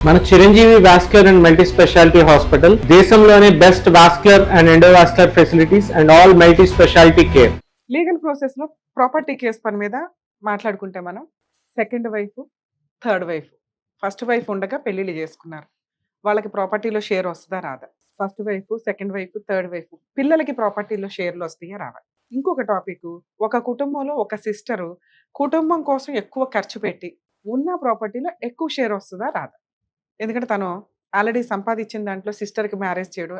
మన Chiranjeevi vascular and multi speciality hospital దేశంలోనే best vascular and endovascular facilities and all multi speciality care. Legal process లో property case పని మీద మాట్లాడుకుంటే మనం second wife, third wife, first wife ఉండగా పెళ్లిళ్ళు చేసుకున్నారు. వాళ్ళకి ప్రాపర్టీలో షేర్ వస్తుందా రాదా? First wife, second wife, third wife పిల్లలకి ప్రాపర్టీలో షేర్లు వస్తాయా రావా? ఇంకొక టాపిక్, ఒక కుటుంబంలో ఒక సిస్టరు కుటుంబం కోసం ఎక్కువ ఖర్చు పెట్టి ఉన్న ప్రాపర్టీలో ఎక్కువ షేర్ వస్తుందా రాదా? ఎందుకంటే తను ఆల్రెడీ సంపాదించిన దాంట్లో సిస్టర్‌కి మ్యారేజ్ చేయడం,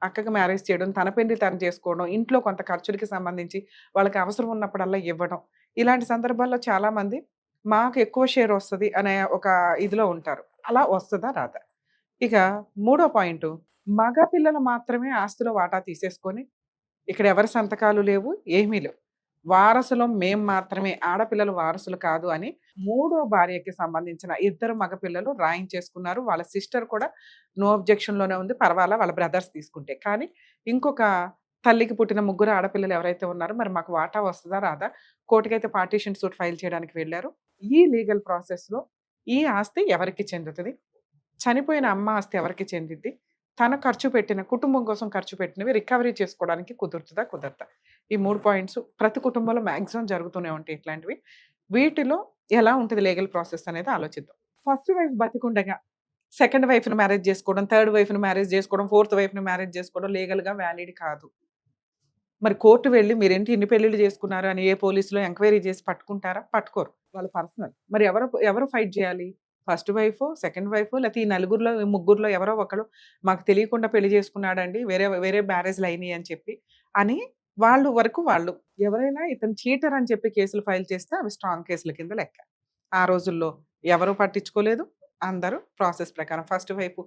అక్కకి మ్యారేజ్ చేయడం, తన పెళ్లి తను చేసుకోవడం, ఇంట్లో కొంత ఖర్చులకి సంబంధించి వాళ్ళకి అవసరం ఉన్నప్పుడల్లా ఇవ్వడం. ఇలాంటి సందర్భాల్లో చాలామంది మాకు ఎక్కువ షేర్ వస్తది అనే ఒక ఇదిలో ఉంటారు. అలా వస్తదా? రాదా? ఇక మూడో పాయింటు, మగ పిల్లలు మాత్రమే ఆస్తిలో వాటా తీసేసుకొని ఇక్కడ ఎవరి సంతకాలు లేవు, ఏమీ లేవు. వారసులం మేము మాత్రమే, ఆడపిల్లలు వారసులు కాదు అని మూడో భార్యకి సంబంధించిన ఇద్దరు మగపిల్లలు రాయించేసుకున్నారు. వాళ్ళ సిస్టర్ కూడా నో అబ్జెక్షన్‌లోనే ఉంది. పర్వాలా వాళ్ళ బ్రదర్స్ తీసుకుంటే. కానీ ఇంకొక తల్లికి పుట్టిన ముగ్గురు ఆడపిల్లలు ఎవరైతే ఉన్నారో మరి మాకు వాటా వస్తదా? రాదా? కోర్ట్‌కైతే పార్టిషన్ సూట్ ఫైల్ చేయడానికి వెళ్లారు. ఈ లీగల్ ప్రాసెస్‌లో ఈ ఆస్తి ఎవరికి చెందుతది? చనిపోయిన అమ్మ ఆస్తి ఎవరికి చెందిద్ది? తను ఖర్చు పెట్టిన కుటుంబం కోసం ఖర్చు పెట్టినవి రికవరీ చేసుకోవడానికి కుదురుతదా? కుదరదా? ఈ 3 పాయింట్స్ ప్రతి కుటుంబంలో మాక్సిమం జరుగుతూనే ఉంటాయి ఇట్లాంటివి. వీటిలో ఎలా ఉంటది లీగల్ ప్రాసెస్ అనేది ఆలోచిద్దాం. ఫస్ట్ వైఫ్ బతికుండగా సెకండ్ వైఫ్‌ని మ్యారేజ్ చేసుకోవడం, థర్డ్ వైఫ్‌ని మ్యారేజ్ చేసుకోవడం, ఫోర్త్ వైఫ్‌ని మ్యారేజ్ చేసుకోవడం లీగల్‌గా వాలిడ్ కాదు. మరి కోర్ట్ వెళ్లి మీరేంటి ఇన్ని పెళ్ళిళ్ళు చేసుకున్నారు అని ఏ పోలీసులో ఎంక్వైరీ చేసి పట్టుకుంటారా? పట్టుకోరు. వాళ్ళ పర్సనల్. మరి ఎవరు ఫైట్ చేయాలి? ఫస్ట్ వైఫో, సెకండ్ వైఫో లేతే ఈ నలుగురిలో, ఈ ముగ్గురిలో ఎవరో ఒకళ్ళు మాకు తెలియకుండా పెళ్లి చేసుకున్నాడండి. వేరే వేరే మ్యారేజ్‌లు అయినాయి అని చెప్పి అని వాళ్ళు వరకు వాళ్ళు. ఎవరైనా ఇతను చీటర్ అని చెప్పి కేసులు ఫైల్ చేస్తే అవి స్ట్రాంగ్ కేసుల కింద లెక్క. ఆ రోజుల్లో ఎవరు పట్టించుకోలేదు. అందరూ ప్రాసెస్ ప్రకారం ఫస్ట్ వైఫ్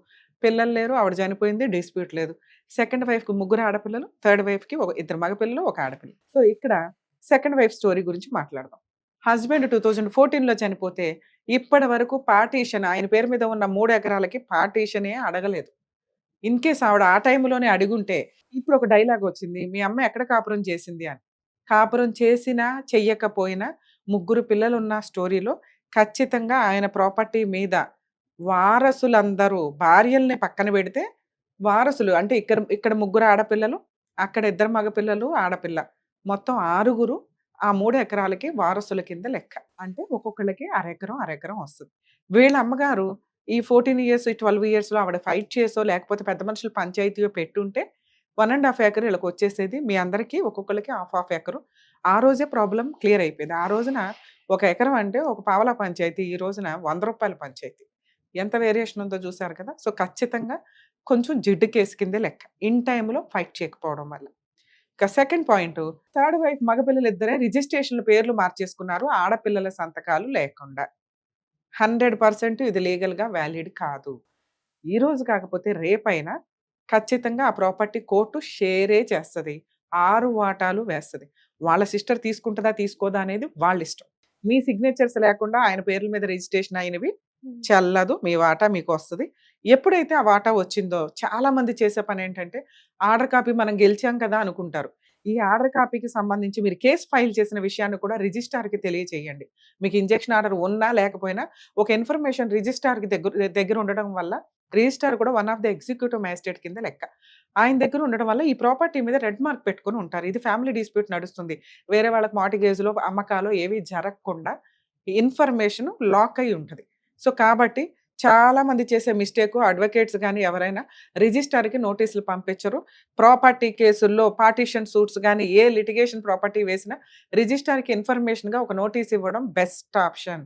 పిల్లలు లేరు. ఆవిడ చనిపోయింది. డిస్ప్యూట్ లేదు. సెకండ్ వైఫ్‌కి ముగ్గురు ఆడపిల్లలు. థర్డ్ వైఫ్‌కి ఇద్దరు మగపిల్లలు, ఒక ఆడపిల్ల. సో, ఇక్కడ సెకండ్ వైఫ్ స్టోరీ గురించి మాట్లాడదాం. హస్బెండ్ 2014లో చనిపోతే ఇప్పటి వరకు పార్టీషన్ ఆయన పేరు మీద ఉన్న 3 ఎకరాలకి పార్టీషనే అడగలేదు. ఇన్‌కేస్ ఆవిడ ఆ టైంలోనే అడిగుంటే ఇప్పుడు ఒక డైలాగ్ వచ్చింది. మీ అమ్మ ఎక్కడ కాపురం చేసింది అని. కాపురం చేసినా, చెయ్యకపోయినా ముగ్గురు పిల్లలున్న స్టోరీలో ఖచ్చితంగా ఆయన ప్రాపర్టీ మీద వారసులందరూ భార్యల్ని పక్కన పెడితే వారసులు అంటే ఇక్కడ ఇక్కడ ముగ్గురు ఆడపిల్లలు, అక్కడ ఇద్దరు మగపిల్లలు, ఆడపిల్ల. మొత్తం 6గురు ఆ 3 ఎకరాలకి వారసుల కింద లెక్క. అంటే ఒక్కొక్కళ్ళకి అరెకరం, అరెకరం వస్తది. వీళ్ళ అమ్మగారు ఈ 14 ఇయర్స్, ఈ 12 ఇయర్స్‌లో ఆవిడ ఫైట్ చేసో, లేకపోతే పెద్ద మనుషులు పంచాయతీయో పెట్టుంటే 1½ ఎకర్ ఈళ్ళకొచ్చేసేది. మీ అందరికీ ఒక్కొక్కళ్ళకి హాఫ్ ఎకరు. ఆ రోజే ప్రాబ్లమ్ క్లియర్ అయిపోయేది. ఆ రోజున ఒక ఎకరం అంటే ఒక పావలా పంచాయతీ. ఈ రోజున రూ. 100 పంచాయతీ. ఎంత వేరియేషన్ ఉందో చూసారు కదా! సో, ఖచ్చితంగా కొంచెం జిడ్డు కేసు కిందే లెక్క. ఇన్ టైమ్‌లో ఫైట్ చేయకపోవడం వల్ల. ఇక సెకండ్ పాయింటు, థర్డ్ వైఫ్ మగపిల్లలిద్దరే రిజిస్ట్రేషన్‌ల పేర్లు మార్చేసుకున్నారు. ఆడపిల్లల సంతకాలు లేకుండా. 100% ఇది లీగల్‌గా వాలిడ్ కాదు. ఈరోజు కాకపోతే రేపైనా ఖచ్చితంగా ఆ ప్రాపర్టీ కోర్టు షేరే చేస్తది. 6 వాటాలు వేస్తది. వాళ్ళ సిస్టర్ తీసుకుంటదా? తీసుకోదా? అనేది వాళ్ళిష్టం. మీ సిగ్నేచర్స్ లేకుండా ఆయన పేర్ల మీద రిజిస్ట్రేషన్ అయినవి చెల్లదు. మీ వాటా మీకొస్తది. ఎప్పుడైతే ఆ వాటా వచ్చిందో చాలామంది చేసే పనేంటంటే ఆర్డర్ కాపీ మనం గెలిచాం కదా అనుకుంటారు. ఈ ఆర్డర్ కాపీకి సంబంధించి మీరు కేస్ ఫైల్ చేసిన విషయాన్ని కూడా రిజిస్ట్రార్‌కి తెలియచేయండి. మీకు ఇంజెక్షన్ ఆర్డర్ ఉన్నా లేకపోయినా ఒక ఇన్ఫర్మేషన్ రిజిస్ట్రార్‌కి దగ్గర ఉండడం వల్ల రిజిస్ట్రార్ కూడా one of the executive magistrate కింద లెక్క. ఆయన దగ్గర ఉండడం వల్ల ఈ ప్రాపర్టీ మీద రెడ్ మార్క్ పెట్టుకొని ఉంటారు. ఇది ఫ్యామిలీ డిస్ప్యూట్ నడుస్తుంది. వేరే వాళ్ళకి మార్టిగేజ్‌లో, అమ్మకాలో ఏవి జరగకుండా ఇన్ఫర్మేషన్ లాక్ అయ్యి ఉంటది. సో, కాబట్టి చాలామంది చేసే మిస్టేకు అడ్వకేట్స్ గాని ఎవరైనా రిజిస్ట్రార్‌కి నోటీసులు పంపించరు. ప్రాపర్టీ కేసుల్లో పార్టిషన్ సూట్స్ గాని ఏ లిటిగేషన్ ప్రాపర్టీ వేసినా రిజిస్ట్రార్‌కి ఇన్ఫర్మేషన్‌గా ఒక నోటీస్ ఇవ్వడం బెస్ట్ ఆప్షన్.